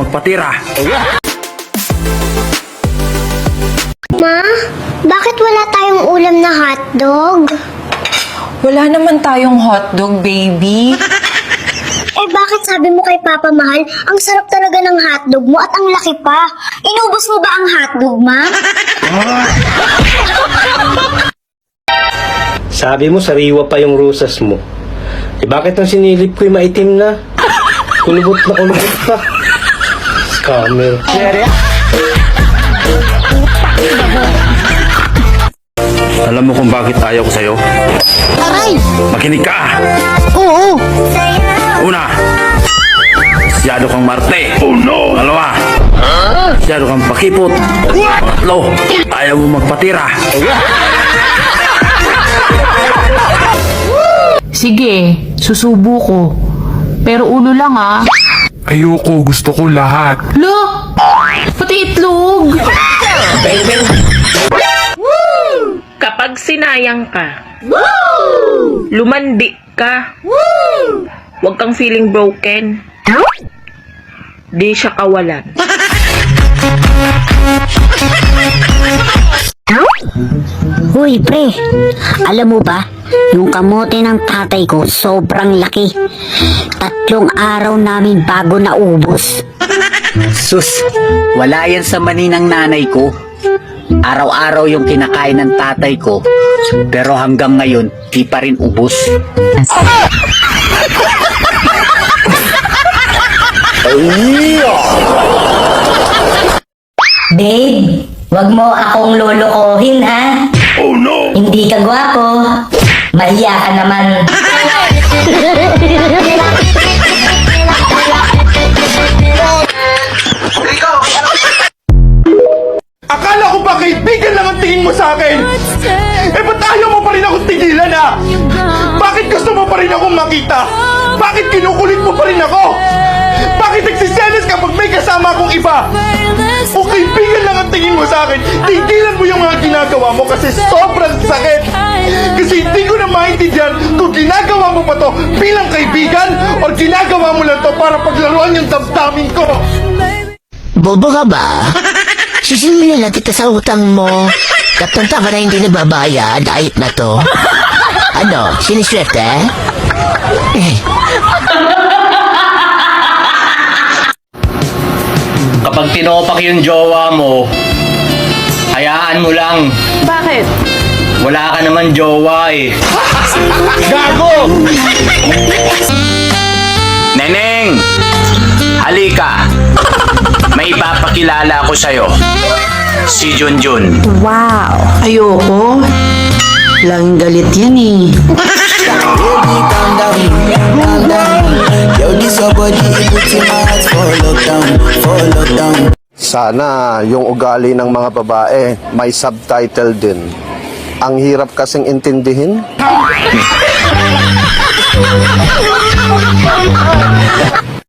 magpatira. Ma, bakit wala tayong ulam na hotdog? Wala naman tayong hotdog, baby. Eh bakit sabi mo kay Papa Mahal, ang sarap talaga ng hotdog mo at ang laki pa? Inubos mo ba ang hotdog, Ma? Sabi mo, sariwa pa yung rosas mo. Eh bakit ang sinilip ko'y maitim na? Kulubot na kulubot pa. Scammer. Alam mo kung bakit ayaw ko sa'yo? Aray! Makinig ka! Oo! Una, masyado kang marte. Oh no! Dalawa, masyado kang pakipot. Pangatlo, ayaw mo magpatira. Sige, susubo ko. Pero ulo lang ah. Ayoko, gusto ko lahat. Lo! Pati itlog! Kapag sinayang ka, lumandi ka, huwag kang feeling broken. Di siya kawalan. Uy, pre, alam mo ba, yung kamote ng tatay ko sobrang laki. 3 araw namin bago naubos. Sus, wala yan sa mani ng nanay ko. Araw-araw yung kinakain ng tatay ko, pero hanggang ngayon, di pa rin ubos. Babe, wag mo akong lolokohin ha. Oh no! Hindi ka gwapo. Mahiya ka naman. Akala ko ba kaibigan lang ang tingin mo sa akin? Eh ba't ayaw mo pa rin akong tigilan ah? Bakit gusto mo pa rin akong makita? Bakit kinukulit mo pa rin ako? Bakit nagsiselos kapag may kasama akong iba? O kaibigan lang ang tingin mo sa akin, tigilan mo yung mga ginagawa mo kasi sobrang sakit. Kasi hindi ko na maintindihan kung ginagawa mo pa to bilang kaibigan o ginagawa mo lang to para paglaruan yung damdamin ko. Bobo ka ba? Sisingilin na kita sa utang mo. Katanta ka na hindi nababayad, ayot na to. Ano, siniswerte? Kapag tinopak yung jowa mo, hayaan mo lang. Bakit? Wala ka naman jowa eh. Gago! Neneng! Halika! May ipapakilala ko sa'yo. Si Junjun. Ayoko. Lang galit yan eh. Sana yung ugali ng mga babae may subtitle din. Ang hirap kasing intindihin.